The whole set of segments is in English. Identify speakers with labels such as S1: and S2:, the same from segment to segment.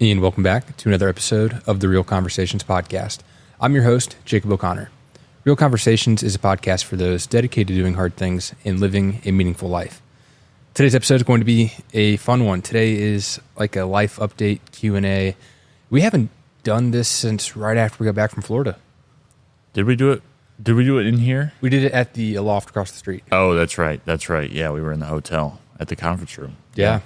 S1: And welcome back to another episode of the Real Conversations podcast. I'm your host, Jacob O'Connor. Real Conversations is a podcast for those dedicated to doing hard things and living a meaningful life. Today's episode is going to be a fun one. Today is like a life update Q&A. We haven't done this since right after we got back from Florida.
S2: Did we do it? Did we do it in here?
S1: We did it at the loft across the street.
S2: Oh, that's right. That's right. Yeah, we were in the hotel at the conference room.
S1: Yeah.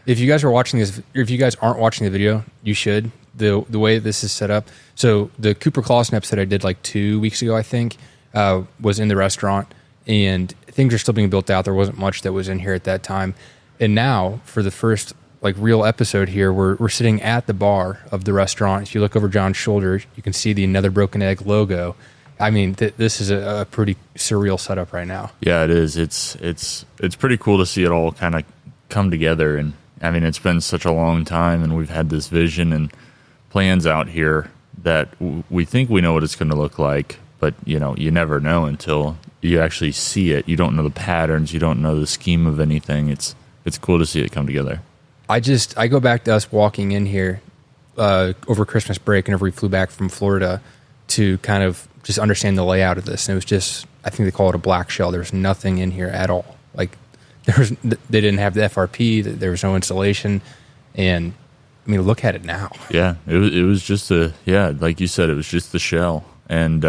S1: If you guys are watching this, or if you guys aren't watching the video, you should. The way this is set up. So the Cooper Clausen episode I did like 2 weeks ago, I think, was in the restaurant, and things are still being built out. There wasn't much that was in here at that time. And now for the first like real episode here, we're sitting at the bar of the restaurant. If you look over John's shoulder, you can see the Another Broken Egg logo. I mean, this is a pretty surreal setup right now.
S2: Yeah, it is. It's pretty cool to see it all kind of come together. And I mean, it's been such a long time, and we've had this vision and plans out here that we think we know what it's going to look like, but you never know until you actually see it. You don't know the patterns, you don't know the scheme of anything. It's cool to see it come together.
S1: I go back to us walking in here over Christmas break, whenever we flew back from Florida, to kind of just understand the layout of this. And it was just, I think they call it a black shell. There's nothing in here at all. Like they didn't have the FRP. There was no installation, and I mean, look at it now.
S2: Yeah, it was just like you said, it was just the shell, and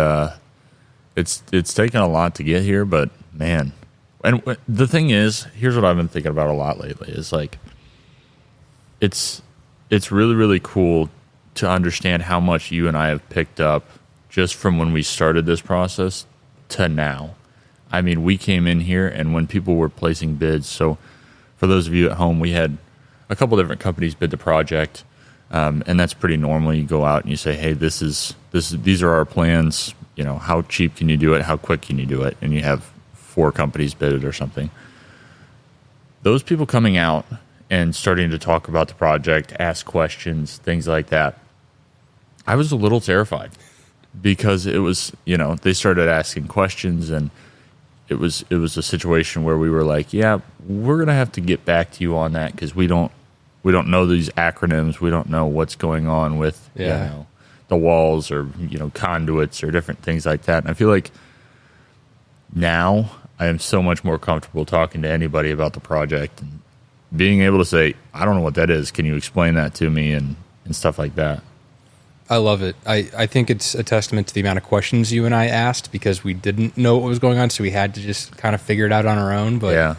S2: it's taken a lot to get here. But man, and the thing is, here's what I've been thinking about a lot lately: is like it's really, really cool to understand how much you and I have picked up just from when we started this process to now. I mean, we came in here, and when people were placing bids, so for those of you at home, we had a couple different companies bid the project, and that's pretty normal. You go out and you say, hey, these are our plans. How cheap can you do it? How quick can you do it? And you have 4 companies bid it or something. Those people coming out and starting to talk about the project, ask questions, things like that, I was a little terrified because it was, they started asking questions, and it was a situation where we were like, yeah, we're going to have to get back to you on that because we don't know these acronyms. We don't know what's going on with the walls or conduits or different things like that. And I feel like now I am so much more comfortable talking to anybody about the project and being able to say, I don't know what that is. Can you explain that to me and stuff like that?
S1: I love it. I think it's a testament to the amount of questions you and I asked because we didn't know what was going on, so we had to just kind of figure it out on our own. But yeah.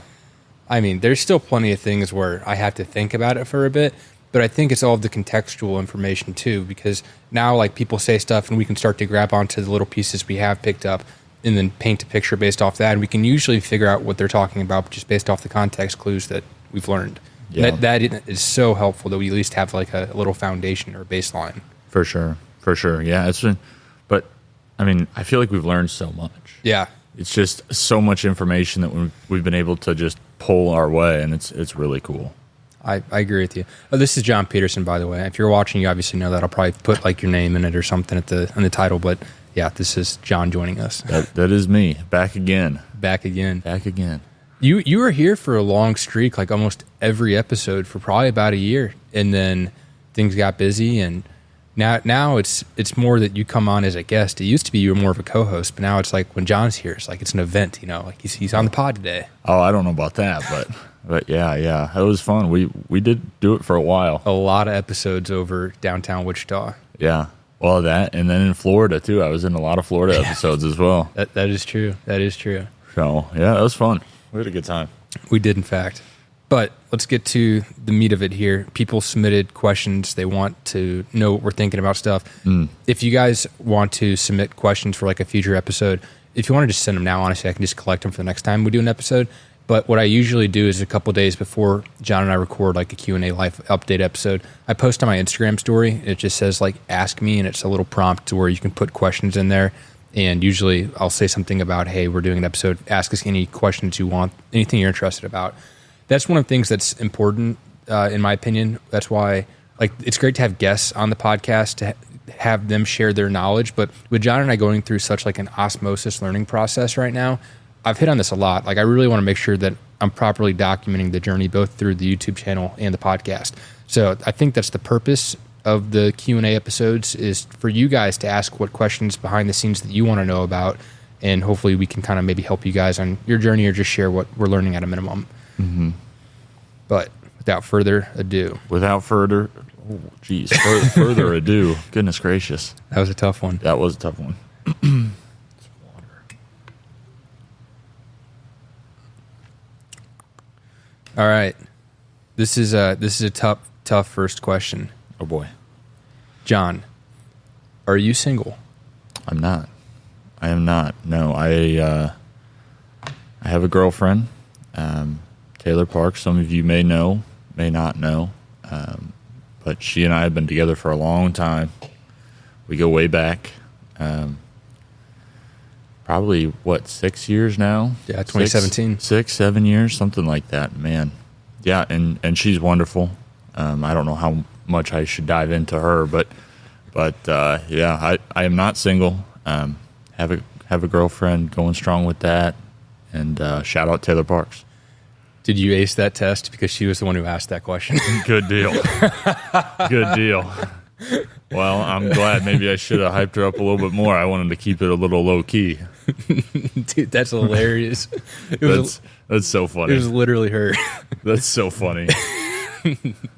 S1: I mean, there's still plenty of things where I have to think about it for a bit, but I think it's all of the contextual information too, because now like people say stuff and we can start to grab onto the little pieces we have picked up and then paint a picture based off that, and we can usually figure out what they're talking about just based off the context clues that we've learned. Yeah. That is so helpful that we at least have like a little foundation or baseline.
S2: For sure. Yeah, but I mean, I feel like we've learned so much.
S1: Yeah.
S2: It's just so much information that we've been able to just pull our way, and it's really cool.
S1: I agree with you. Oh, this is John Peterson, by the way. If you're watching, you obviously know that. I'll probably put like your name in it or something in the title, but yeah, this is John joining us.
S2: That is me. Back again.
S1: You were here for a long streak, like almost every episode for probably about a year, and then things got busy, and Now it's more that you come on as a guest. It used to be you were more of a co-host, but now it's like when John's here, it's like it's an event, like he's on the pod today.
S2: Oh, I don't know about that, but yeah, it was fun. We did do it for a while.
S1: A lot of episodes over downtown Wichita.
S2: Yeah, well, that, and then in Florida too. I was in a lot of Florida episodes as well.
S1: That is true.
S2: So yeah, it was fun. We had a good time.
S1: We did, in fact. But let's get to the meat of it here. People submitted questions. They want to know what we're thinking about stuff. If you guys want to submit questions for like a future episode, if you want to just send them now, honestly, I can just collect them for the next time we do an episode. But what I usually do is a couple days before John and I record like a Q&A life update episode, I post on my Instagram story. It just says like, ask me, and it's a little prompt to where you can put questions in there. And usually I'll say something about, hey, we're doing an episode. Ask us any questions you want, anything you're interested about. That's one of the things that's important, in my opinion. That's why, like, it's great to have guests on the podcast to have them share their knowledge. But with John and I going through such like an osmosis learning process right now, I've hit on this a lot. Like, I really want to make sure that I'm properly documenting the journey, both through the YouTube channel and the podcast. So I think that's the purpose of the Q&A episodes is for you guys to ask what questions behind the scenes that you want to know about, and hopefully we can kind of maybe help you guys on your journey or just share what we're learning at a minimum. Mm-hmm. But without further ado.
S2: Further ado. Goodness gracious.
S1: That was a tough one.
S2: That was a tough one.
S1: All right. This is a tough first question.
S2: Oh boy.
S1: John, are you single?
S2: I'm not. I am not. No, I have a girlfriend, Taylor Parks. Some of you may know, may not know, but she and I have been together for a long time. We go way back. Probably, 6 years now?
S1: Yeah, 2017.
S2: 7 years, something like that, man. Yeah, and she's wonderful. I don't know how much I should dive into her, but yeah, I am not single. Have a girlfriend, going strong with that, and shout out Taylor Parks.
S1: Did you ace that test because she was the one who asked that question?
S2: Good deal. Good deal. Well, I'm glad. Maybe I should have hyped her up a little bit more. I wanted to keep it a little low key.
S1: Dude, that's hilarious.
S2: That's so funny.
S1: It was literally her.
S2: That's so funny.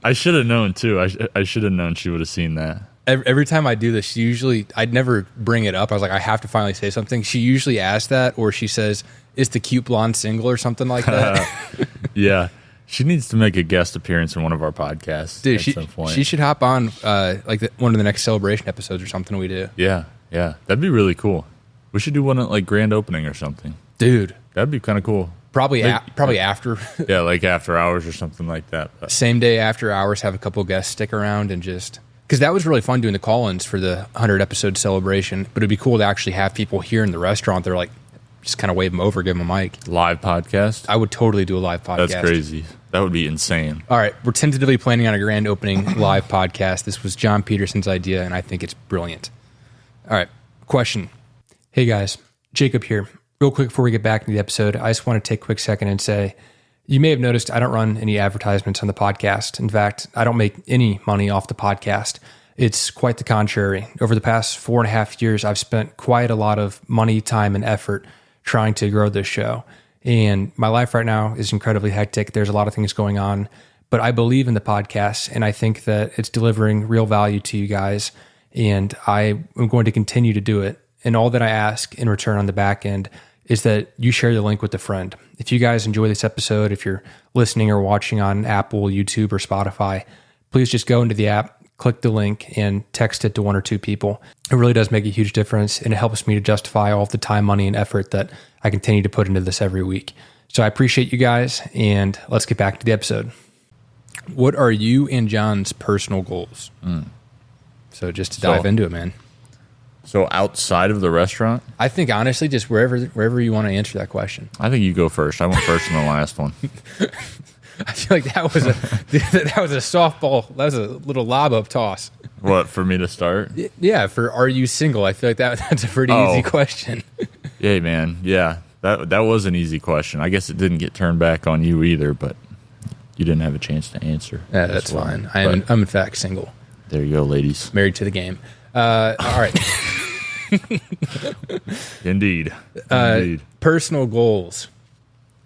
S2: I should have known too. I should have known she would have seen that.
S1: Every time I do this, I'd never bring it up. I was like, I have to finally say something. She usually asks that, or she says, "Is the cute blonde single?" or something like that.
S2: Yeah. She needs to make a guest appearance in one of our podcasts.
S1: Dude,
S2: at some point.
S1: She should hop on one of the next celebration episodes or something we do.
S2: Yeah. That'd be really cool. We should do one at grand opening or something.
S1: Dude.
S2: That'd be kind of cool.
S1: Probably after.
S2: Yeah, after hours or something like that. But.
S1: Same day after hours, have a couple guests stick around and just... Because that was really fun doing the call-ins for the 100-episode celebration. But it'd be cool to actually have people here in the restaurant. They're like, just kind of wave them over, give them a mic.
S2: Live podcast?
S1: I would totally do a live podcast.
S2: That's crazy. That would be insane.
S1: All right. We're tentatively planning on a grand opening live podcast. This was John Peterson's idea, and I think it's brilliant. All right. Question. Hey, guys. Jacob here. Real quick before we get back into the episode, I just want to take a quick second and say, you may have noticed I don't run any advertisements on the podcast. In fact, I don't make any money off the podcast. It's quite the contrary. Over the past 4.5 years, I've spent quite a lot of money, time, and effort trying to grow this show. And my life right now is incredibly hectic. There's a lot of things going on, but I believe in the podcast, and I think that it's delivering real value to you guys, and I am going to continue to do it. And all that I ask in return on the back end is that you share the link with a friend. If you guys enjoy this episode, if you're listening or watching on Apple, YouTube, or Spotify, please just go into the app, click the link, and text it to 1 or 2 people. It really does make a huge difference, and it helps me to justify all of the time, money, and effort that I continue to put into this every week. So I appreciate you guys, and let's get back to the episode. What are you and John's personal goals? So just to dive into it, man.
S2: So outside of the restaurant?
S1: I think honestly, just wherever you want to answer that question.
S2: I think you go first. I went first in the last one.
S1: I feel like that was a softball. That was a little lob up toss.
S2: What, for me to start?
S1: Yeah, for are you single? I feel like that's a pretty easy question.
S2: Yeah, man. Yeah, that was an easy question. I guess it didn't get turned back on you either, but you didn't have a chance to answer.
S1: Yeah, that's fine. I'm in fact single.
S2: There you go, ladies.
S1: Married to the game. All right.
S2: Indeed.
S1: Personal goals.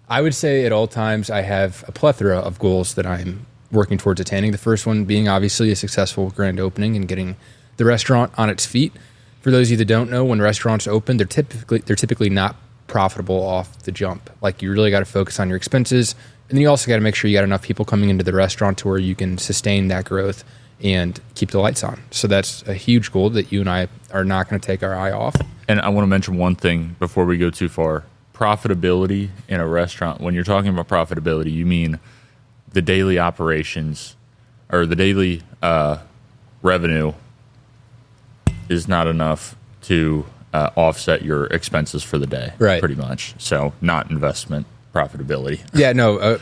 S1: I would say at all times I have a plethora of goals that I'm working towards attaining. The first one being obviously a successful grand opening and getting the restaurant on its feet. For those of you that don't know, when restaurants open, they're typically not profitable off the jump. Like, you really got to focus on your expenses, and then you also got to make sure you got enough people coming into the restaurant to where you can sustain that growth and keep the lights on. So that's a huge goal that you and I are not going to take our eye off.
S2: And I want to mention one thing before we go too far. Profitability in a restaurant. When you're talking about profitability, you mean the daily operations or the daily revenue is not enough to offset your expenses for the day,
S1: right?
S2: Pretty much. So not investment, profitability.
S1: Yeah, no.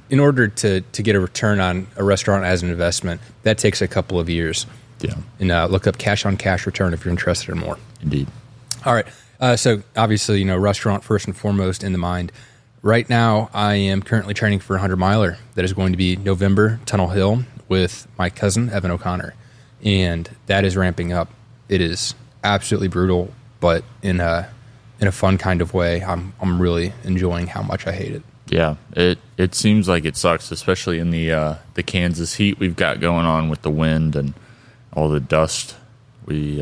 S1: In order to get a return on a restaurant as an investment, that takes a couple of years.
S2: Yeah.
S1: And look up cash on cash return if you're interested in more.
S2: Indeed.
S1: All right. So obviously, restaurant first and foremost in the mind. Right now, I am currently training for a 100-miler that is going to be November, Tunnel Hill, with my cousin, Evan O'Connor. and that is ramping up. It is absolutely brutal, but in a fun kind of way. I'm really enjoying how much I hate it.
S2: Yeah, it seems like it sucks, especially in the Kansas heat we've got going on with the wind and all the dust. We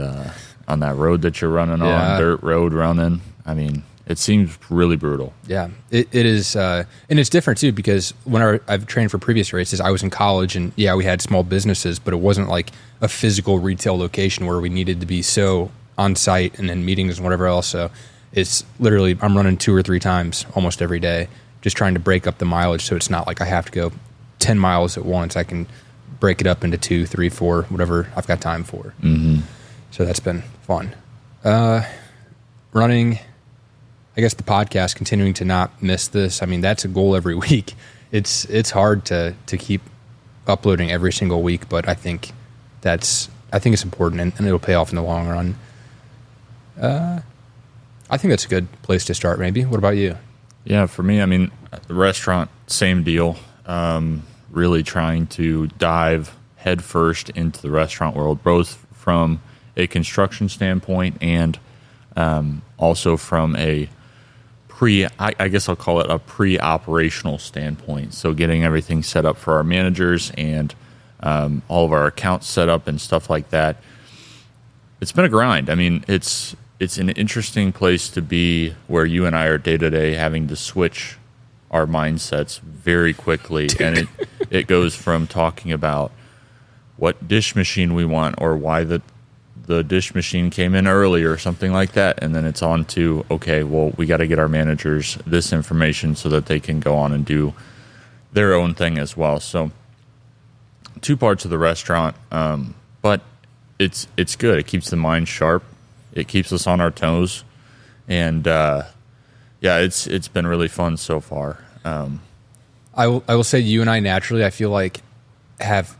S2: on that road that you're running on, dirt road running. I mean, it seems really brutal.
S1: Yeah, it is, and it's different too because when I've trained for previous races, I was in college, and yeah, we had small businesses, but it wasn't like a physical retail location where we needed to be so on site and in meetings and whatever else. So it's literally I'm running 2 or 3 times almost every day, just trying to break up the mileage so it's not like I have to go 10 miles at once. I can break it up into 2, 3, 4, whatever I've got time for.
S2: Mm-hmm.
S1: So that's been fun. Running, I guess the podcast, continuing to not miss this. I mean, that's a goal every week. It's hard to keep uploading every single week, but I think it's important and it'll pay off in the long run. I think that's a good place to start, maybe. What about you?
S2: Yeah, for me, I mean, the restaurant, same deal. Really trying to dive headfirst into the restaurant world, both from a construction standpoint and also from a I guess I'll call it a pre-operational standpoint. So getting everything set up for our managers and all of our accounts set up and stuff like that. It's been a grind. I mean, it's an interesting place to be where you and I are day to day having to switch our mindsets very quickly. And it goes from talking about what dish machine we want or why the dish machine came in early or something like that. And then it's on to, okay, well, we got to get our managers this information so that they can go on and do their own thing as well. So 2 parts of the restaurant, but it's good. It keeps the mind sharp. It keeps us on our toes. And, yeah, it's been really fun so far.
S1: I will say you and I naturally, I feel like, have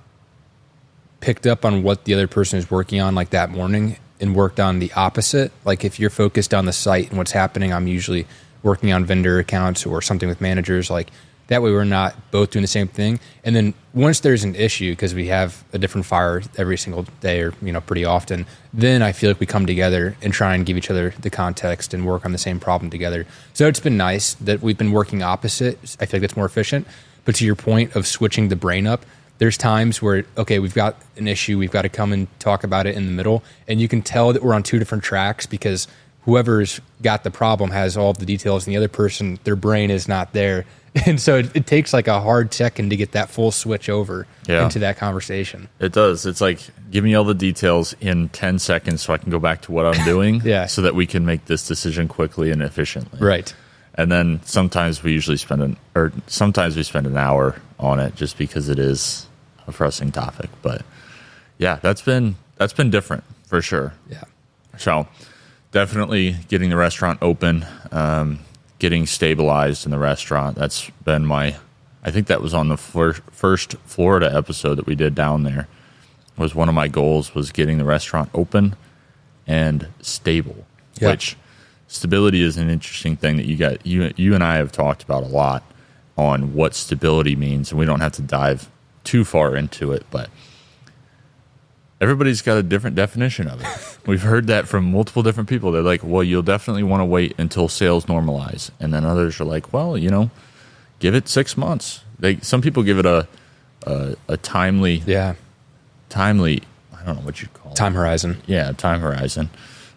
S1: picked up on what the other person is working on like that morning and worked on the opposite. Like if you're focused on the site and what's happening, I'm usually working on vendor accounts or something with managers. Like that way we're not both doing the same thing. And then once there's an issue, because we have a different fire every single day or, pretty often, then I feel like we come together and try and give each other the context and work on the same problem together. So it's been nice that we've been working opposite. I feel like that's more efficient. But to your point of switching the brain up, there's times where, okay, we've got an issue, we've got to come and talk about it in the middle, and you can tell that we're on 2 different tracks because whoever's got the problem has all of the details and the other person, their brain is not there. And so it takes like a hard second to get that full switch over into that conversation.
S2: It does. It's like, give me all the details in 10 seconds so I can go back to what I'm doing so that we can make this decision quickly and efficiently.
S1: Right.
S2: And then sometimes we spend an hour on it just because it is a pressing topic. But yeah, that's been different for sure.
S1: Yeah.
S2: So definitely getting the restaurant open, getting stabilized in the restaurant. That's been I think that was on the first Florida episode that we did down there. Was one of my goals was getting the restaurant open and stable, which stability is an interesting thing that you and I have talked about a lot on what stability means, and we don't have to dive too far into it, but everybody's got a different definition of it. We've heard that from multiple different people. They're like, well, you'll definitely want to wait until sales normalize. And then others are like, well, give it 6 months. Some people give it a timely, I don't know what you'd call it.
S1: Time horizon.
S2: Yeah, time horizon.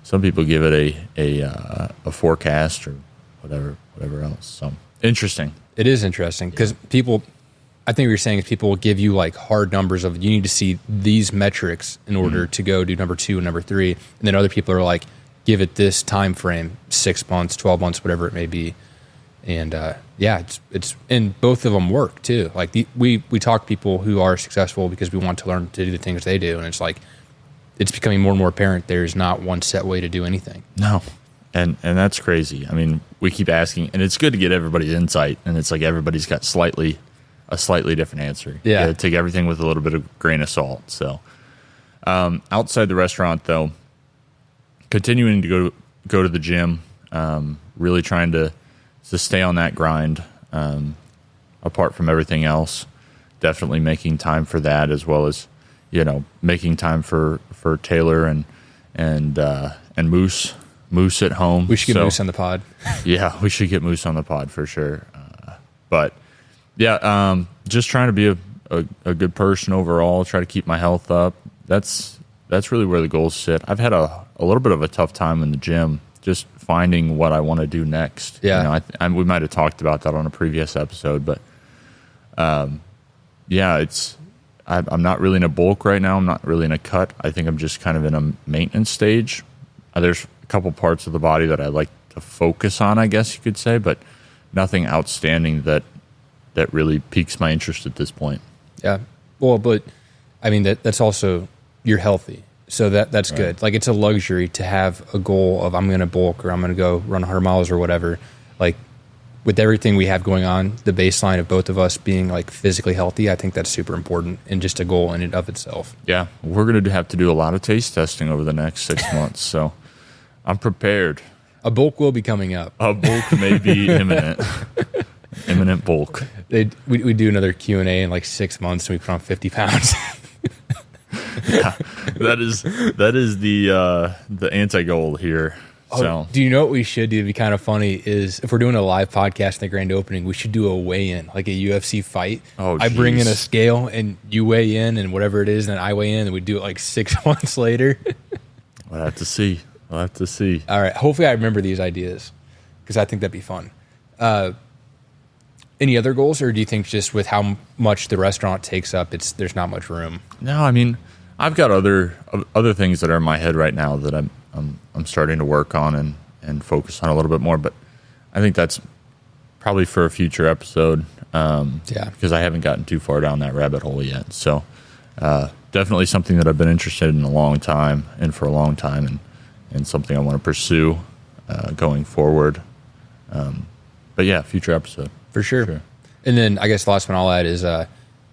S2: Some people give it a forecast or whatever else. So interesting.
S1: It is interesting because people, I think what you're saying is people will give you like hard numbers of you need to see these metrics in order to go do number 2 and number 3. And then other people are like, give it this time frame, 6 months, 12 months, whatever it may be. And it's and both of them work too. Like we talk to people who are successful because we want to learn to do the things they do. And it's like, it's becoming more and more apparent there's not one set way to do anything.
S2: No. And that's crazy. I mean, we keep asking, and it's good to get everybody's insight, and it's like everybody's got a slightly different answer.
S1: Yeah.
S2: Take everything with a little bit of grain of salt. So outside the restaurant, though, continuing to go to the gym, really trying to stay on that grind, apart from everything else, definitely making time for that, as well as making time for Taylor and Moose at home.
S1: We should get Moose on the pod.
S2: Yeah, we should get Moose on the pod for sure. But yeah, just trying to be a good person overall. Try to keep my health up. That's really where the goals sit. I've had a little bit of a tough time in the gym, just finding what I want to do next.
S1: Yeah,
S2: we might have talked about that on a previous episode, but yeah, I'm not really in a bulk right now. I'm not really in a cut. I think I'm just kind of in a maintenance stage. There's a couple parts of the body that I like to focus on, I guess you could say, but nothing outstanding that really piques my interest at this point.
S1: Yeah. Well, but I mean, that's also, you're healthy. So that's right. Good. Like, it's a luxury to have a goal of, I'm going to bulk or I'm going to go run 100 miles or whatever. Like, with everything we have going on, the baseline of both of us being like physically healthy, I think that's super important and just a goal in and of itself.
S2: Yeah. We're going to have to do a lot of taste testing over the next 6 months. So I'm prepared.
S1: A bulk will be coming up.
S2: A bulk may be imminent. Imminent bulk.
S1: We do another Q&A in like 6 months and we put on 50 pounds.
S2: Yeah, that is the anti-goal here. So,
S1: do you know what we should do to be kind of funny is if we're doing a live podcast in the grand opening, we should do a weigh-in, like a UFC fight. I bring in a scale and you weigh in and whatever it is, and then I weigh in and we do it like 6 months later.
S2: We'll have to see. All
S1: right. Hopefully I remember these ideas because I think that'd be fun. Any other goals, or do you think just with how much the restaurant takes up, there's not much room?
S2: No, I mean, I've got other things that are in my head right now that I'm starting to work on and focus on a little bit more. But I think that's probably for a future episode. Because I haven't gotten too far down that rabbit hole yet. So definitely something that I've been interested in for a long time, and something I want to pursue going forward. But yeah, future episode.
S1: For sure. And then I guess the last one I'll add is Evan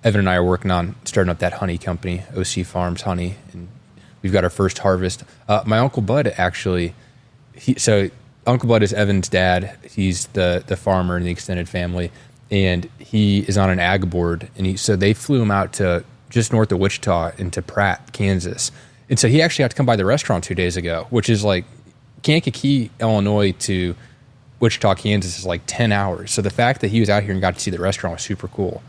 S1: and I are working on starting up that honey company, OC Farms Honey, and we've got our first harvest. My Uncle Bud actually, Uncle Bud is Evan's dad. He's the farmer in the extended family, and he is on an ag board. And so they flew him out to just north of Wichita into Pratt, Kansas. And so he actually had to come by the restaurant 2 days ago, which is like Kankakee, Illinois to Wichita, Kansas is like 10 hours. So the fact that he was out here and got to see the restaurant was super cool.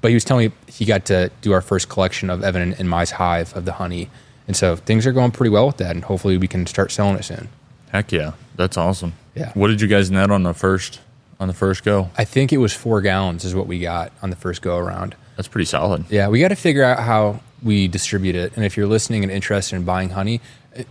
S1: But he was telling me he got to do our first collection of Evan and Mai's hive of the honey. And so things are going pretty well with that, and hopefully we can start selling it soon.
S2: Heck yeah. That's awesome.
S1: Yeah.
S2: What did you guys net on the first go?
S1: I think it was 4 gallons is what we got on the first go around.
S2: That's pretty solid.
S1: Yeah, we got to figure out how we distribute it. And if you're listening and interested in buying honey,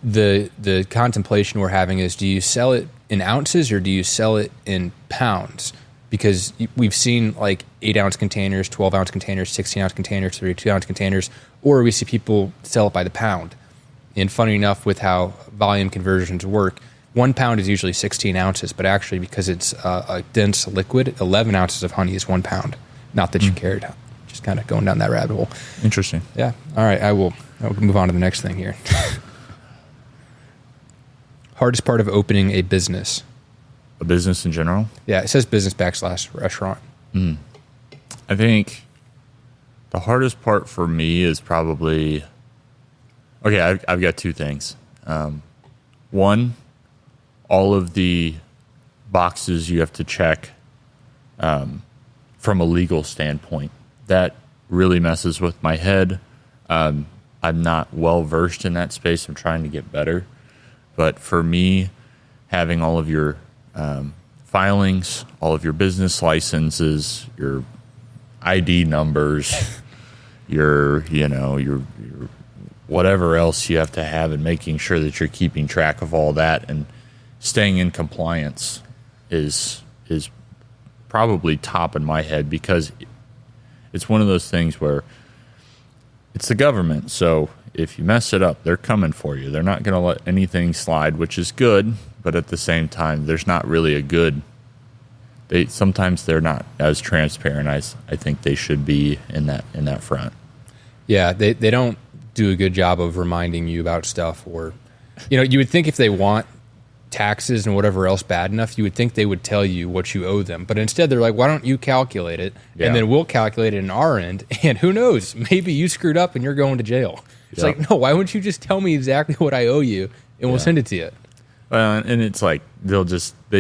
S1: the contemplation we're having is, do you sell it in ounces or do you sell it in pounds? Because we've seen like 8-ounce containers, 12-ounce containers, 16-ounce containers, 32-ounce containers, or we see people sell it by the pound. And funny enough, with how volume conversions work, 1 pound is usually 16 ounces, but actually because it's a dense liquid, 11 ounces of honey is 1 pound. Not that you cared. Just kind of going down that rabbit hole.
S2: Interesting.
S1: Yeah. All right. I will move on to the next thing here. Hardest part of opening a business.
S2: A business in general?
S1: Yeah, it says business /restaurant.
S2: I think the hardest part for me is probably... Okay, I've got 2 things. One, all of the boxes you have to check from a legal standpoint. That really messes with my head. I'm not well versed in that space. I'm trying to get better. But for me, having all of your filings, all of your business licenses, your ID numbers, your whatever else you have to have, and making sure that you're keeping track of all that and staying in compliance is probably top in my head, because it's one of those things where it's the government. So if you mess it up, they're coming for you. They're not going to let anything slide, which is good. But at the same time, there's not really a good... Sometimes they're not as transparent as I think they should be in that front.
S1: Yeah, they don't do a good job of reminding you about stuff, or you would think if they want taxes and whatever else bad enough, you would think they would tell you what you owe them. But instead, they're like, why don't you calculate it?
S2: Yeah.
S1: And then we'll calculate it in our end. And who knows? Maybe you screwed up and you're going to jail. It's like, no, why wouldn't you just tell me exactly what I owe you and we'll send it to you?
S2: And it's like they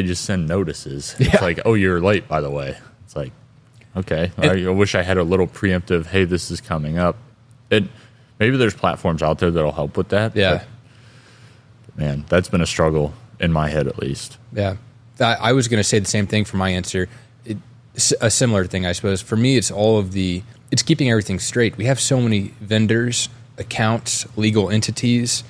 S2: just send notices. It's like, oh, you're late, by the way. It's like, okay, I wish I had a little preemptive, hey, this is coming up. Maybe there's platforms out there that'll help with that.
S1: Yeah.
S2: But, man, that's been a struggle in my head, at least.
S1: Yeah. I was going to say the same thing for my answer. A similar thing, I suppose. For me, it's it's keeping everything straight. We have so many vendors, accounts, legal entities,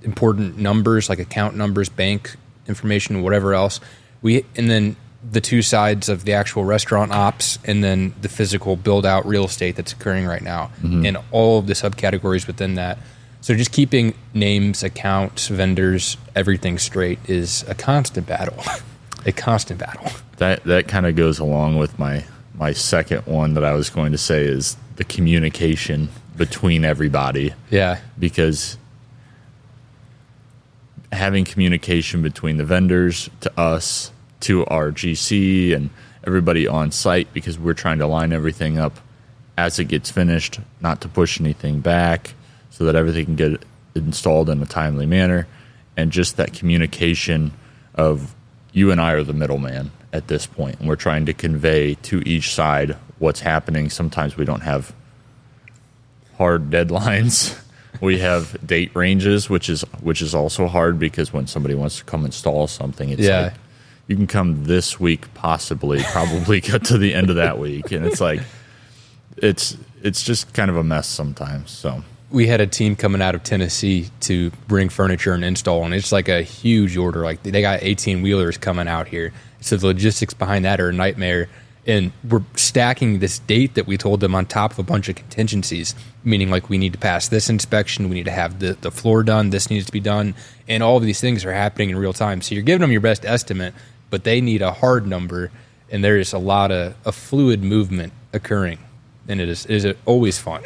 S1: important numbers like account numbers, bank information, whatever else. And then the two sides of the actual restaurant ops and then the physical build out real estate that's occurring right now and all of the subcategories within that. So just keeping names, accounts, vendors, everything straight is a constant battle. A constant battle.
S2: That kind of goes along with my second one that I was going to say is the communication between everybody.
S1: Yeah.
S2: Because having communication between the vendors to us, to our GC and everybody on site, because we're trying to line everything up as it gets finished, not to push anything back so that everything can get installed in a timely manner. And just that communication of you and I are the middleman at this point, and we're trying to convey to each side what's happening. Sometimes we don't have hard deadlines. We have date ranges, which is also hard because when somebody wants to come install something, it's like, you can come this week, probably get to the end of that week, and it's like it's just kind of a mess sometimes. So
S1: we had a team coming out of Tennessee to bring furniture and install, and it's like a huge order. Like they got 18 wheelers coming out here, so the logistics behind that are a nightmare. And we're stacking this date that we told them on top of a bunch of contingencies, meaning like we need to pass this inspection, we need to have the floor done, this needs to be done, and all of these things are happening in real time. So you're giving them your best estimate, but they need a hard number, and there is a lot of fluid movement occurring, and it is always fun.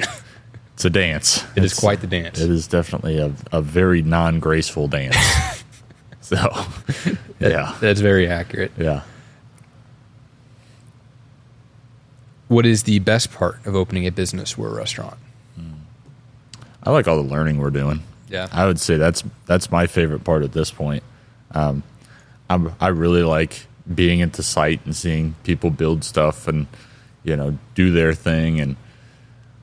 S2: It's a dance.
S1: It is quite the dance.
S2: It is definitely a very non-graceful dance. So, yeah.
S1: That's very accurate.
S2: Yeah.
S1: What is the best part of opening a business or a restaurant?
S2: I like all the learning we're doing.
S1: Yeah.
S2: I would say that's my favorite part at this point. I really like being at the site and seeing people build stuff and, do their thing. And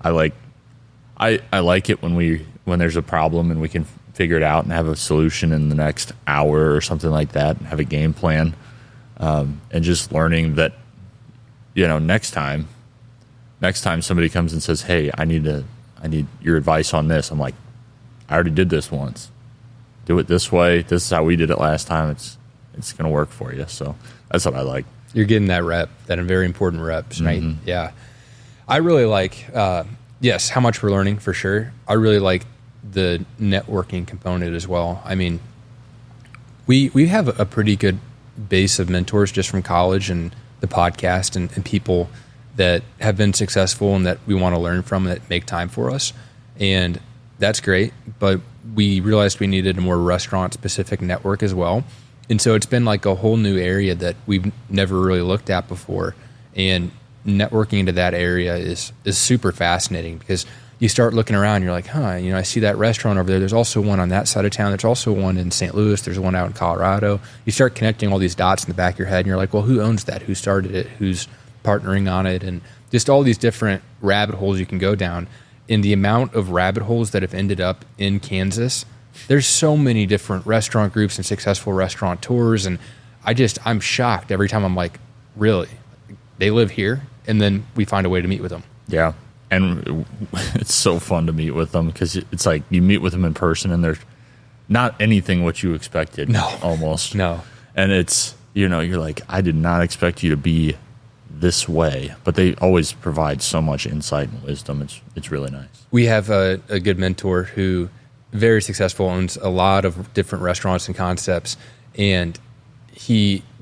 S2: I like it when there's a problem and we can figure it out and have a solution in the next hour or something like that and have a game plan. And just learning that, next time somebody comes and says, hey, I need your advice on this. I'm like, I already did this once. Do it this way. This is how we did it last time. It's going to work for you. So that's what I like.
S1: You're getting that rep, that very important reps, right? Yeah. I really like, yes, how much we're learning for sure. I really like the networking component as well. I mean, we have a pretty good base of mentors just from college and the podcast and people that have been successful and that we want to learn from that make time for us. And that's great. But we realized we needed a more restaurant specific network as well. And so it's been like a whole new area that we've never really looked at before. And networking into that area is super fascinating because you start looking around, you're like, I see that restaurant over there. There's also one on that side of town. There's also one in St. Louis. There's one out in Colorado. You start connecting all these dots in the back of your head, and you're like, well, who owns that? Who started it? Who's partnering on it? And just all these different rabbit holes you can go down. In the amount of rabbit holes that have ended up in Kansas, there's so many different restaurant groups and successful restaurateurs, and I'm shocked every time. I'm like, really? They live here? And then we find a way to meet with them.
S2: Yeah. And it's so fun to meet with them because it's like you meet with them in person and they're not anything what you expected.
S1: No.
S2: Almost.
S1: No.
S2: And it's, you're like, I did not expect you to be this way. But they always provide so much insight and wisdom. It's really nice.
S1: We have a good mentor who very successful, owns a lot of different restaurants and concepts. And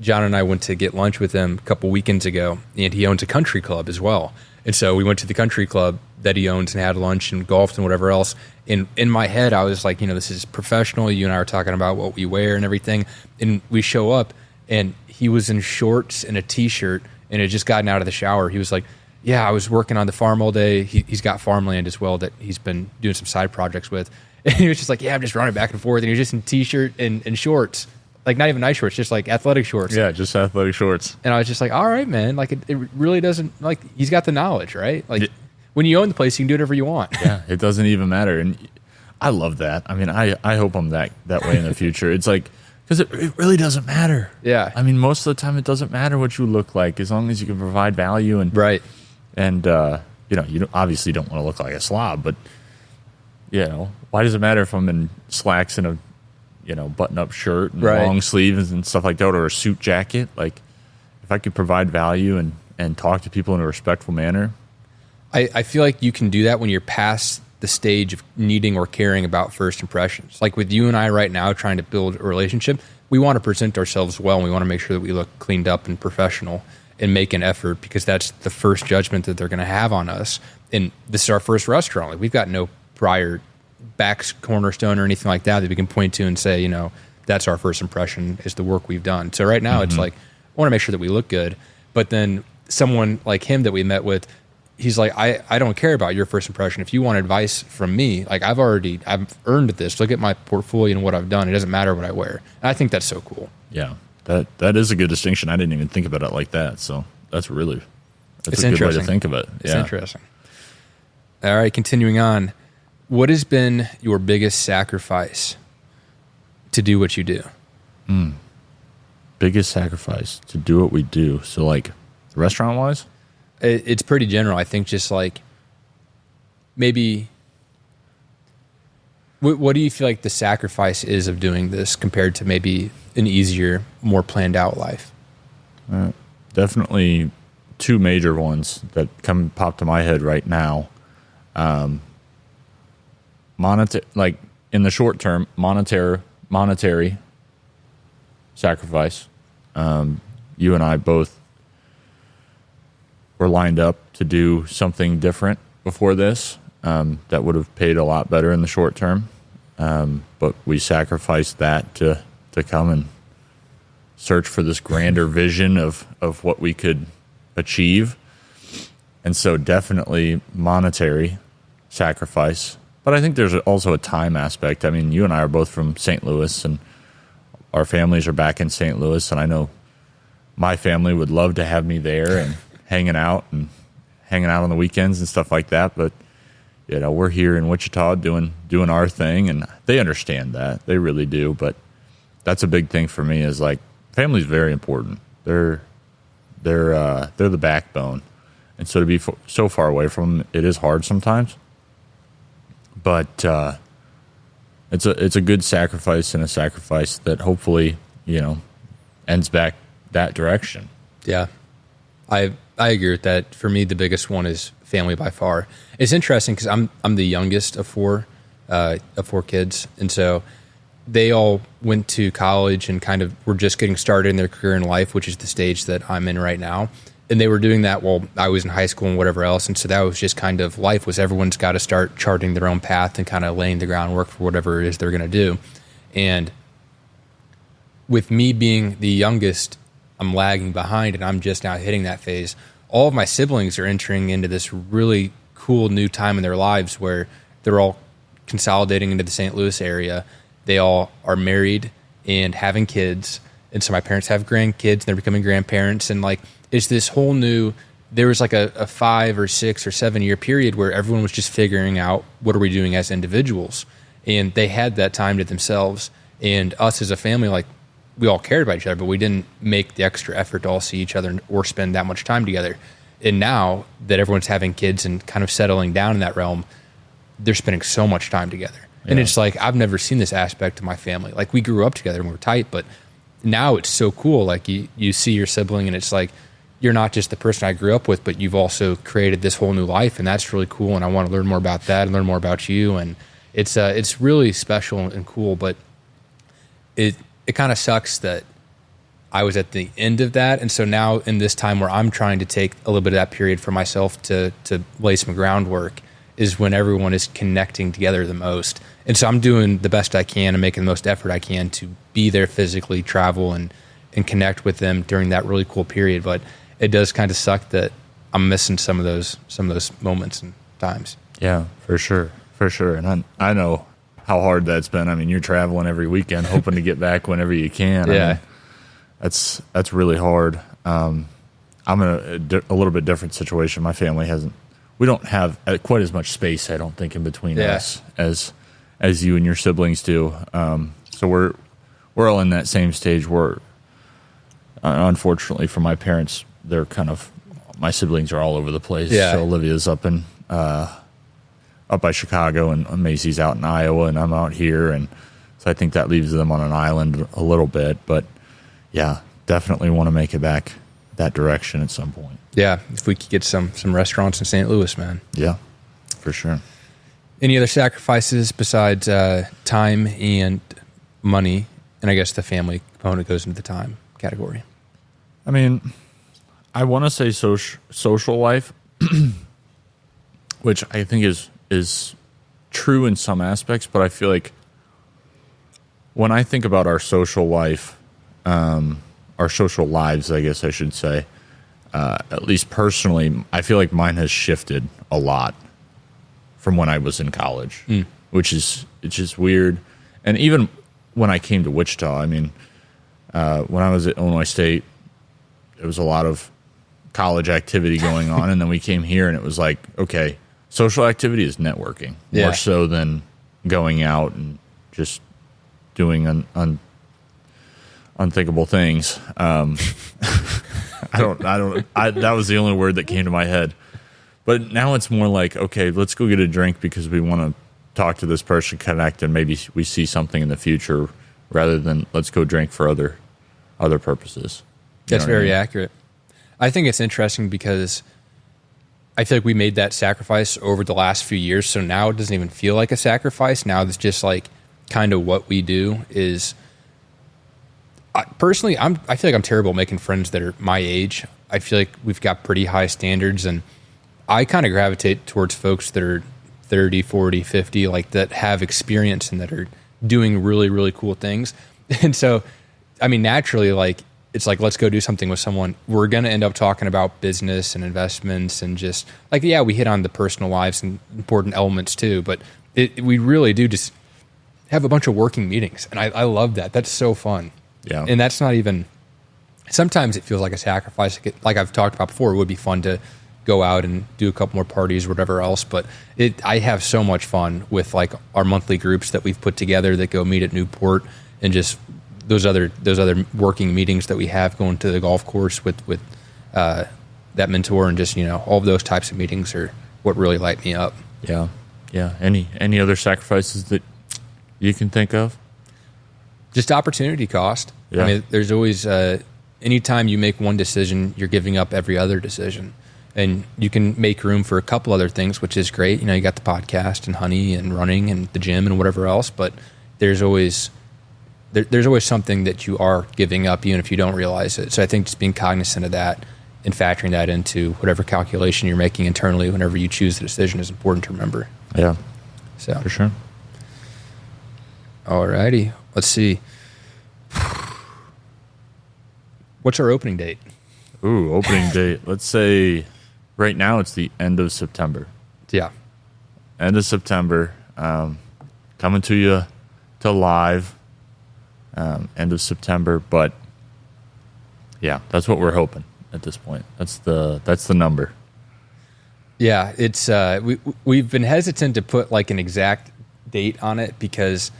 S1: John and I went to get lunch with him a couple weekends ago, and he owns a country club as well. And so we went to the country club that he owns and had lunch and golfed and whatever else. And in my head, I was like, this is professional. You and I are talking about what we wear and everything. And we show up, and he was in shorts and a T-shirt and had just gotten out of the shower. He was like, yeah, I was working on the farm all day. He's got farmland as well that he's been doing some side projects with. And he was just like, yeah, I'm just running back and forth. And he was just in T-shirt and shorts. Like, not even nice shorts, just like athletic shorts.
S2: Yeah, just athletic shorts.
S1: And I was just like, all right, man. Like, it really doesn't, like, he's got the knowledge, right? Like, when you own the place, you can do whatever you want.
S2: Yeah, it doesn't even matter. And I love that. I mean, I hope I'm that way in the future. It's like, because it really doesn't matter.
S1: Yeah.
S2: I mean, most of the time, it doesn't matter what you look like as long as you can provide value. And
S1: right.
S2: And, you obviously don't want to look like a slob, but, why does it matter if I'm in slacks and a, button-up shirt and long sleeves and stuff like that, or a suit jacket? Like, if I could provide value and talk to people in a respectful manner.
S1: I feel like you can do that when you're past the stage of needing or caring about first impressions. Like with you and I right now trying to build a relationship, we want to present ourselves well, and we want to make sure that we look cleaned up and professional and make an effort, because that's the first judgment that they're going to have on us. And this is our first restaurant. Like, we've got no prior back cornerstone or anything like that we can point to and say, that's our first impression is the work we've done. So right now it's like, I want to make sure that we look good. But then someone like him that we met with, he's like, I don't care about your first impression. If you want advice from me, like, I've earned this. Look at my portfolio and what I've done. It doesn't matter what I wear. And I think that's so cool.
S2: Yeah. That is a good distinction. I didn't even think about it like that. So that's a good way to think of it.
S1: It's interesting. All right, continuing on. What has been your biggest sacrifice to do what you do?
S2: Biggest sacrifice to do what we do. So, like, restaurant-wise?
S1: It's pretty general. I think just like maybe what do you feel like the sacrifice is of doing this compared to maybe an easier, more planned out life?
S2: Definitely two major ones that pop to my head right now. Like in the short term, monetary sacrifice. You and I both were lined up to do something different before this that would have paid a lot better in the short term. But we sacrificed that to come and search for this grander vision of what we could achieve. And so definitely monetary sacrifice. But I think there's also a time aspect. I mean, you and I are both from St. Louis, and our families are back in St. Louis, and I know my family would love to have me there and hanging out on the weekends and stuff like that. But we're here in Wichita doing our thing, and they understand that. They really do. But that's a big thing for me, is like, family's very important. They're the backbone, and so to be so far away from them, it is hard sometimes. But it's a good sacrifice, and a sacrifice that hopefully ends back that direction.
S1: Yeah, I agree with that. For me, the biggest one is family by far. It's interesting because I'm the youngest of four kids, and so they all went to college and kind of were just getting started in their career in life, which is the stage that I'm in right now. And they were doing that while I was in high school and whatever else. And so that was just kind of life, was everyone's got to start charting their own path and kind of laying the groundwork for whatever it is they're going to do. And with me being the youngest, I'm lagging behind, and I'm just now hitting that phase. All of my siblings are entering into this really cool new time in their lives where they're all consolidating into the St. Louis area. They all are married and having kids. And so my parents have grandkids, and they're becoming grandparents. And like, it's this whole new, there was like a 5 or 6 or 7 year period where everyone was just figuring out, what are we doing as individuals? And they had that time to themselves. And us as a family, like, we all cared about each other, but we didn't make the extra effort to all see each other or spend that much time together. And now that everyone's having kids and kind of settling down in that realm, they're spending so much time together. Yeah. And it's like, I've never seen this aspect of my family. Like, we grew up together and we were tight, but now it's so cool. Like, you see your sibling, and it's like, you're not just the person I grew up with, but you've also created this whole new life, and that's really cool. And I want to learn more about that and learn more about you. And it's really special and cool, but it kind of sucks that I was at the end of that. And so now in this time where I'm trying to take a little bit of that period for myself to lay some groundwork is when everyone is connecting together the most. And so I'm doing the best I can and making the most effort I can to be there physically, travel and connect with them during that really cool period. But it does kind of suck that I'm missing some of those moments and times.
S2: Yeah, for sure. For sure. And I know how hard that's been. I mean, you're traveling every weekend, hoping to get back whenever you can.
S1: Yeah.
S2: I mean, that's really hard. I'm in a little bit different situation. My family we don't have quite as much space, I don't think, in between us as you and your siblings do. So we're all in that same stage where, unfortunately for my parents, my siblings are all over the place.
S1: Yeah.
S2: So Olivia's up by Chicago, and Macy's out in Iowa, and I'm out here, and so I think that leaves them on an island a little bit. But yeah, definitely want to make it back that direction at some point.
S1: Yeah, if we could get some restaurants in St. Louis, man.
S2: Yeah, for sure.
S1: Any other sacrifices besides time and money? And I guess the family component goes into the time category.
S2: I mean, I want to say social life, which I think is true in some aspects, but I feel like when I think about our social life, our social lives, I guess I should say, at least personally, I feel like mine has shifted a lot from when I was in college, it's just weird. And even when I came to Wichita, I mean, when I was at Illinois State, there was a lot of college activity going on, and then we came here, and it was like, okay, social activity is networking more so than going out and just doing unthinkable things. That was the only word that came to my head. But now it's more like, okay, let's go get a drink because we want to talk to this person, connect, and maybe we see something in the future, rather than let's go drink for other purposes.
S1: That's very accurate. I think it's interesting because I feel like we made that sacrifice over the last few years, so now it doesn't even feel like a sacrifice. Now it's just like kind of what we do is. Personally, I feel like I'm terrible at making friends that are my age. I feel like we've got pretty high standards, and I kind of gravitate towards folks that are 30, 40, 50, like that have experience and that are doing really, really cool things. And so, I mean, naturally, like, it's like, let's go do something with someone. We're going to end up talking about business and investments and just like, yeah, we hit on the personal lives and important elements too, but we really do just have a bunch of working meetings. And I love that. That's so fun.
S2: Yeah.
S1: And that's not even, sometimes it feels like a sacrifice. Like I've talked about before, it would be fun to go out and do a couple more parties or whatever else. But I have so much fun with like our monthly groups that we've put together that go meet at Newport, and just those other working meetings that we have going to the golf course with that mentor, and just, all of those types of meetings are what really light me up.
S2: Yeah. Yeah. Any other sacrifices that you can think of?
S1: Just opportunity cost.
S2: Yeah.
S1: I mean, there's always, anytime you make one decision, you're giving up every other decision. And you can make room for a couple other things, which is great. You got the podcast and Honey and running and the gym and whatever else, but there's always something that you are giving up, even if you don't realize it. So I think just being cognizant of that and factoring that into whatever calculation you're making internally whenever you choose the decision is important to remember.
S2: Yeah,
S1: so
S2: for sure.
S1: All righty. Let's see. What's our opening date?
S2: Ooh, opening date. Let's say right now it's the end of September.
S1: Yeah.
S2: End of September. Coming to you to live. End of September. But yeah, that's what we're hoping at this point. That's the number.
S1: Yeah, it's we've been hesitant to put like an exact date on it because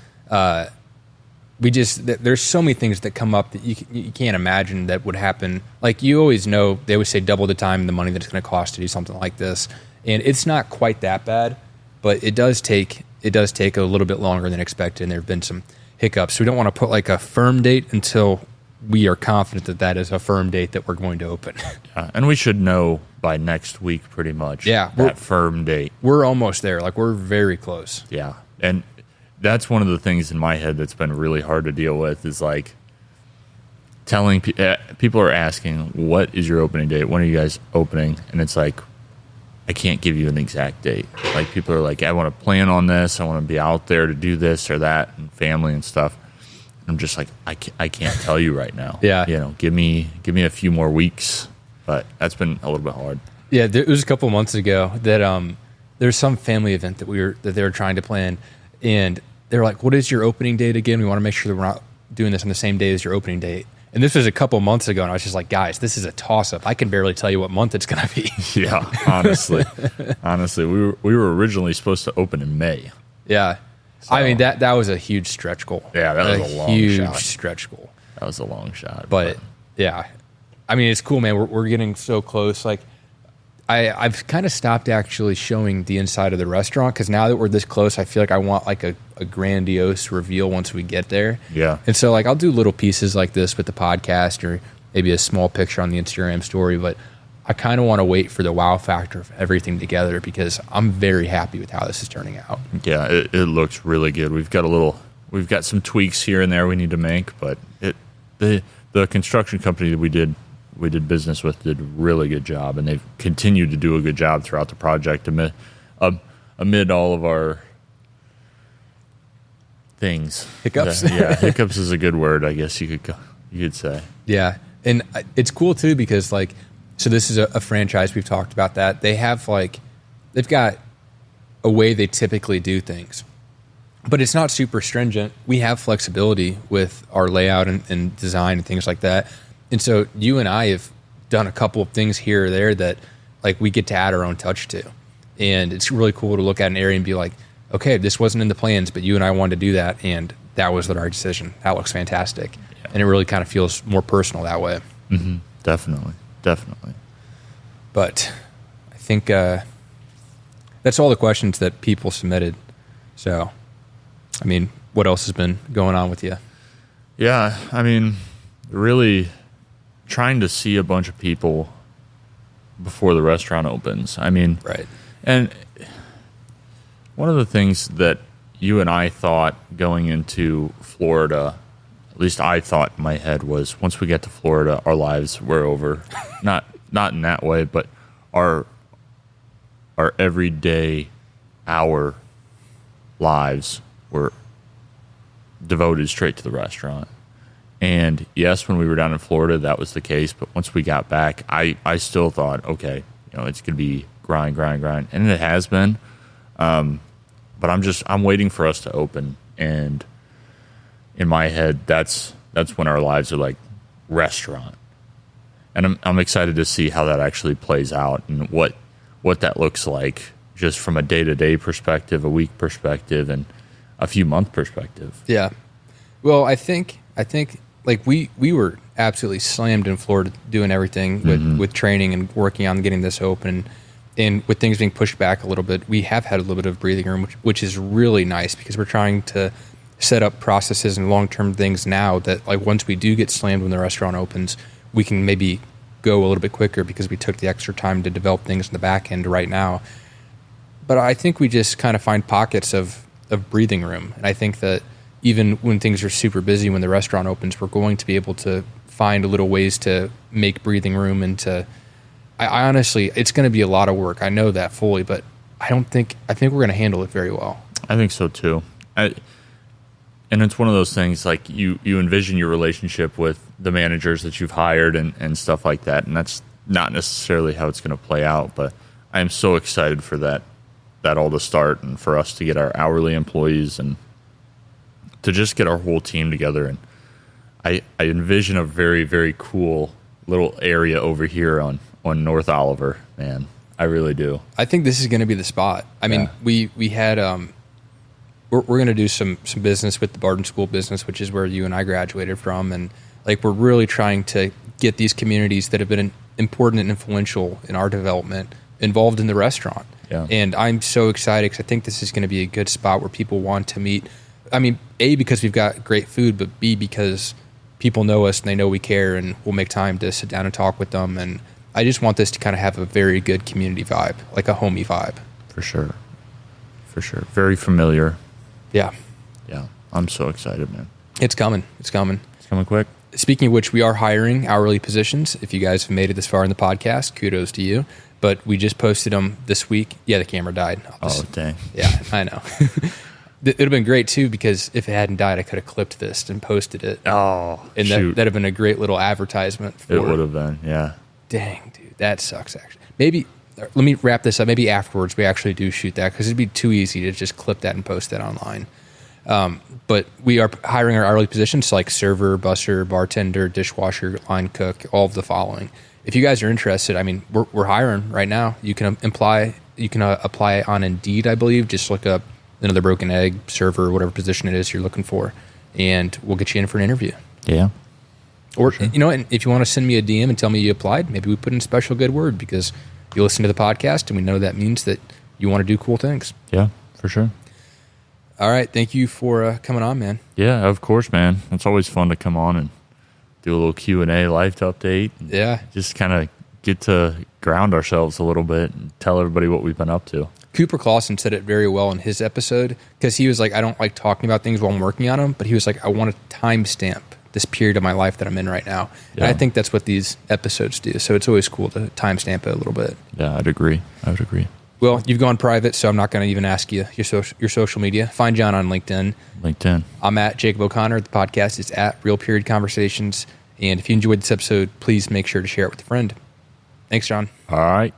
S1: there's so many things that come up that you can't imagine that would happen. Like, you always know, they always say double the time and the money that it's going to cost to do something like this, and it's not quite that bad, but it does take a little bit longer than expected, and there have been some hiccups. So we don't want to put like a firm date until we are confident that that is a firm date that we're going to open.
S2: Yeah, and we should know by next week pretty much.
S1: Yeah,
S2: that firm date.
S1: We're almost there. Like, we're very close.
S2: Yeah, and that's one of the things in my head that's been really hard to deal with is like, telling people are asking, what is your opening date? When are you guys opening? And it's like, I can't give you an exact date. Like, people are like, I want to plan on this. I want to be out there to do this or that, and family and stuff. I'm just like, I can't tell you right now.
S1: Yeah.
S2: Give me a few more weeks. But that's been a little bit hard.
S1: Yeah, it was a couple of months ago that there's some family event that they were trying to plan, and they were like, what is your opening date again? We want to make sure that we're not doing this on the same day as your opening date. And this was a couple months ago, and I was just like, guys, this is a toss-up. I can barely tell you what month it's going to be.
S2: Yeah, honestly, we were originally supposed to open in May.
S1: Yeah, so, I mean that was a huge stretch goal.
S2: Yeah, that was a long
S1: huge
S2: shot.
S1: Stretch goal.
S2: That was a long shot.
S1: But yeah, I mean, it's cool, man. We're getting so close. Like, I've kind of stopped actually showing the inside of the restaurant, because now that we're this close, I feel like I want like a grandiose reveal once we get there.
S2: Yeah.
S1: And so like I'll do little pieces like this with the podcast, or maybe a small picture on the Instagram story, but I kind of want to wait for the wow factor of everything together, because I'm very happy with how this is turning out.
S2: Yeah, it looks really good. We've got some tweaks here and there we need to make, but the construction company that we did business with did a really good job, and they've continued to do a good job throughout the project amid all of our things.
S1: Hiccups?
S2: Yeah, hiccups is a good word, I guess you could say.
S1: Yeah, and it's cool too, because like, so this is a franchise, we've talked about that. They've got a way they typically do things, but it's not super stringent. We have flexibility with our layout and design and things like that. And so you and I have done a couple of things here or there that like we get to add our own touch to. And it's really cool to look at an area and be like, okay, this wasn't in the plans, but you and I wanted to do that, and that was the right decision. That looks fantastic. Yeah. And it really kind of feels more personal that way.
S2: Mm-hmm. Definitely.
S1: But I think that's all the questions that people submitted. So, I mean, what else has been going on with you?
S2: Yeah, I mean, really trying to see a bunch of people before the restaurant opens. I mean,
S1: right.
S2: And one of the things that you and I thought going into Florida, at least I thought in my head, was once we get to Florida, our lives were over. Not in that way, but our everyday, our lives were devoted straight to the restaurant. And yes, when we were down in Florida, that was the case. But once we got back, I still thought, okay, it's going to be grind. And it has been. But I'm waiting for us to open. And in my head, that's when our lives are like restaurant. And I'm excited to see how that actually plays out, and what that looks like just from a day-to-day perspective, a week perspective, and a few month perspective.
S1: Yeah. Well, I think like we were absolutely slammed in Florida doing everything with training and working on getting this open, and with things being pushed back a little bit, we have had a little bit of breathing room, which is really nice, because we're trying to set up processes and long-term things now that like once we do get slammed when the restaurant opens, we can maybe go a little bit quicker because we took the extra time to develop things in the back end right now. But I think we just kind of find pockets of breathing room. And I think that even when things are super busy, when the restaurant opens, we're going to be able to find little ways to make breathing room. And I honestly, it's going to be a lot of work. I know that fully, but I think we're going to handle it very well.
S2: I think so too. And it's one of those things, like you envision your relationship with the managers that you've hired and stuff like that, and that's not necessarily how it's going to play out. But I am so excited for that all to start, and for us to get our hourly employees and to just get our whole team together. And I envision a very, very cool little area over here on North Oliver, man. I really do.
S1: I think this is going to be the spot. I mean, we had we're going to do some business with the Barton School business, which is where you and I graduated from, and like we're really trying to get these communities that have been important and influential in our development involved in the restaurant.
S2: Yeah.
S1: And I'm so excited because I think this is going to be a good spot where people want to meet. I mean, A, because we've got great food, but B, because people know us and they know we care, and we'll make time to sit down and talk with them. And I just want this to kind of have a very good community vibe, like a homey vibe.
S2: For sure. Very familiar.
S1: Yeah.
S2: Yeah. I'm so excited, man.
S1: It's coming.
S2: It's coming quick.
S1: Speaking of which, we are hiring hourly positions. If you guys have made it this far in the podcast, kudos to you. But we just posted them this week. Yeah, the camera died.
S2: Dang.
S1: Yeah, I know. It would have been great, too, because if it hadn't died, I could have clipped this and posted it.
S2: Oh,
S1: and that'd have been a great little advertisement for
S2: it. Would have been, yeah.
S1: Dang, dude, that sucks, actually. Maybe, let me wrap this up. Maybe afterwards we actually do shoot that, because it'd be too easy to just clip that and post that online. But we are hiring our hourly positions like server, busser, bartender, dishwasher, line cook, all of the following. If you guys are interested, I mean, we're hiring right now. You can apply on Indeed, I believe. Just look up another broken egg, server, whatever position it is you're looking for, and we'll get you in for an interview.
S2: Yeah.
S1: Or, sure. And if you want to send me a DM and tell me you applied, maybe we put in a special good word because you listen to the podcast and we know that means that you want to do cool things.
S2: Yeah, for sure.
S1: All right. Thank you for coming on, man.
S2: Yeah, of course, man. It's always fun to come on and do a little Q&A, life update.
S1: Yeah.
S2: Just kind of get to ground ourselves a little bit and tell everybody what we've been up to.
S1: Cooper Clausen said it very well in his episode because he was like, I don't like talking about things while I'm working on them, but he was like, I want to timestamp this period of my life that I'm in right now. Yeah. And I think that's what these episodes do. So it's always cool to timestamp it a little bit.
S2: Yeah, I'd agree. I would agree.
S1: Well, you've gone private, so I'm not going to even ask you your social media. Find John on LinkedIn. I'm at Jacob O'Connor. The podcast is at Real Period Conversations. And if you enjoyed this episode, please make sure to share it with a friend. Thanks, John.
S2: All right.